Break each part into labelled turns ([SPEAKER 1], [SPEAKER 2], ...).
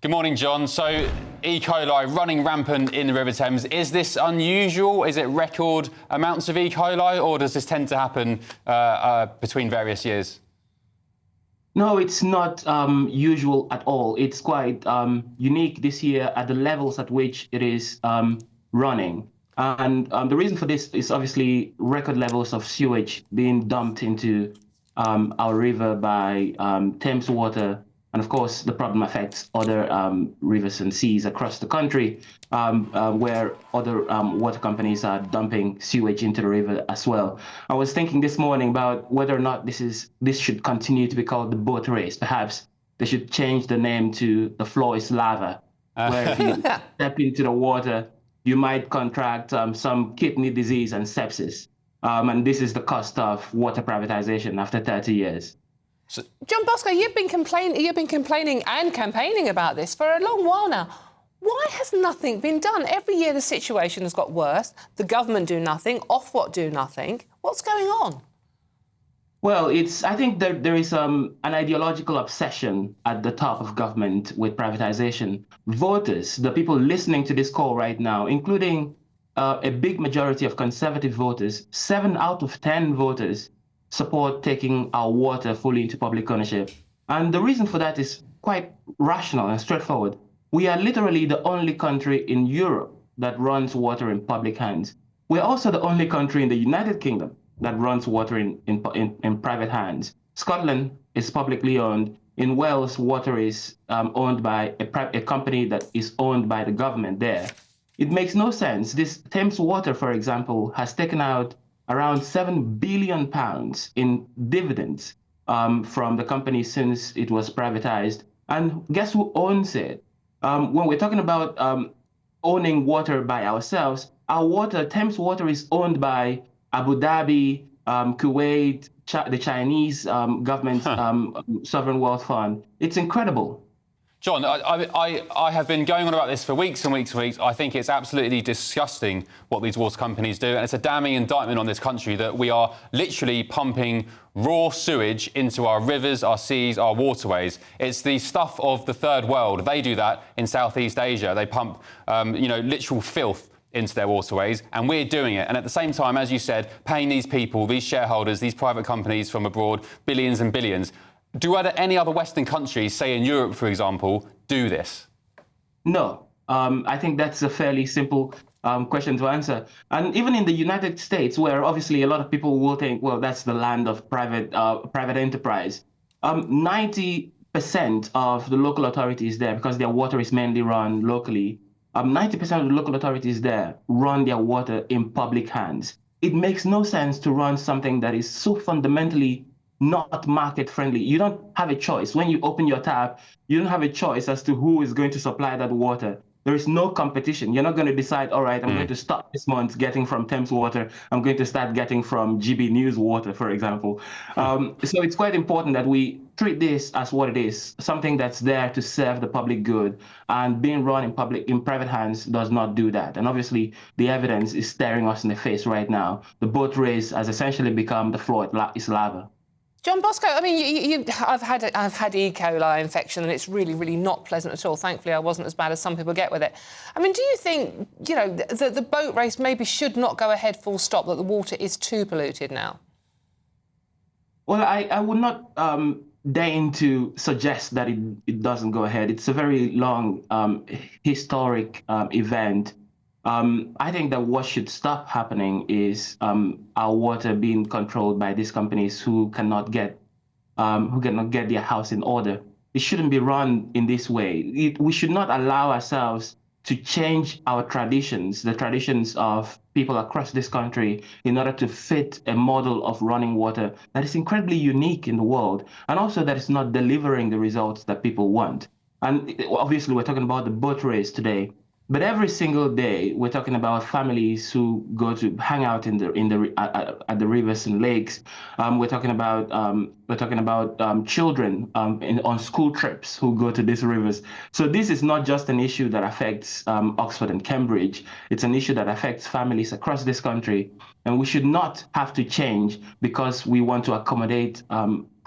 [SPEAKER 1] Good morning, John. So, E. coli running rampant in the River Thames. Is this unusual? Is it record amounts of E. coli, or does this tend to happen between various years?
[SPEAKER 2] No, it's not usual at all. It's quite unique this year at the levels at which it is running. And the reason for this is obviously record levels of sewage being dumped into our river by Thames water. And of course, the problem affects other rivers and seas across the country, where other water companies are dumping sewage into the river as well. I was thinking this morning about whether or not this should continue to be called the boat race. Perhaps they should change the name to the floor is lava, where if you step into the water, you might contract some kidney disease and sepsis. And this is the cost of water privatization after 30 years.
[SPEAKER 3] So, John Bosco, you've been complaining and campaigning about this for a long while now. Why has nothing been done? Every year the situation has got worse. The government do nothing, Ofwat do nothing. What's going on?
[SPEAKER 2] Well, I think there is an ideological obsession at the top of government with privatization. Voters, the people listening to this call right now, including a big majority of Conservative voters, 7 out of 10 voters support taking our water fully into public ownership. And the reason for that is quite rational and straightforward. We are literally the only country in Europe that runs water in public hands. We're also the only country in the United Kingdom that runs water in private hands. Scotland is publicly owned. In Wales, water is owned by a company that is owned by the government there. It makes no sense. This Thames Water, for example, has taken out around £7 billion in dividends from the company since it was privatized. And guess who owns it? When we're talking about owning water by ourselves, our water, Thames Water, is owned by Abu Dhabi, Kuwait, the Chinese government sovereign wealth fund. It's incredible.
[SPEAKER 1] John, I have been going on about this for weeks and weeks and weeks. I think it's absolutely disgusting what these water companies do, and it's a damning indictment on this country that we are literally pumping raw sewage into our rivers, our seas, our waterways. It's the stuff of the third world. They do that in Southeast Asia. They pump, literal filth into their waterways, and we're doing it. And at the same time, as you said, paying these people, these shareholders, these private companies from abroad, billions and billions. Do any other Western countries, say in Europe, for example, do this?
[SPEAKER 2] No. I think that's a fairly simple question to answer. And even in the United States, where obviously a lot of people will think, well, that's the land of private enterprise, 90% of the local authorities there, because their water is mainly run locally, 90% of the local authorities there run their water in public hands. It makes no sense to run something that is so fundamentally not market friendly. You don't have a choice. When you open your tap, you don't have a choice as to who is going to supply that water. There is no competition. You're not going to decide, all right, I'm going to stop this month getting from Thames water. I'm going to start getting from GB News water, for example. So it's quite important that we treat this as what it is, something that's there to serve the public good, and being run in private hands does not do that. And obviously, the evidence is staring us in the face right now. The boat race has essentially become the floor is lava.
[SPEAKER 3] John Bosco, I mean, I've had E. coli infection, and it's really, really not pleasant at all. Thankfully, I wasn't as bad as some people get with it. I mean, do you think, the boat race maybe should not go ahead full stop, that the water is too polluted now?
[SPEAKER 2] Well, I would not deign to suggest that it doesn't go ahead. It's a very long, historic event. I think that what should stop happening is our water being controlled by these companies who cannot get their house in order. It shouldn't be run in this way. We should not allow ourselves to change our traditions, the traditions of people across this country, in order to fit a model of running water that is incredibly unique in the world, and also that is not delivering the results that people want. And obviously, we're talking about the boat race today. But every single day, we're talking about families who go to hang out at the rivers and lakes. We're talking about children on school trips who go to these rivers. So this is not just an issue that affects Oxford and Cambridge. It's an issue that affects families across this country, and we should not have to change because we want to accommodate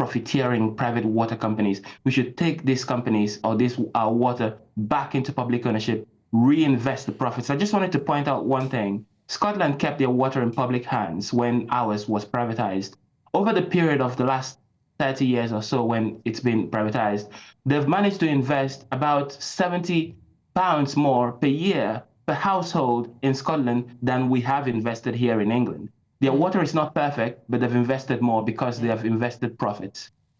[SPEAKER 2] profiteering private water companies. We should take these companies or this our water back into public ownership, reinvest the profits. I just wanted to point out one thing. Scotland kept their water in public hands when ours was privatized. Over the period of the last 30 years or so when it's been privatized, they've managed to invest about £70 more per year per household in Scotland than we have invested here in England. Their water is not perfect, but they've invested more because they have invested profits.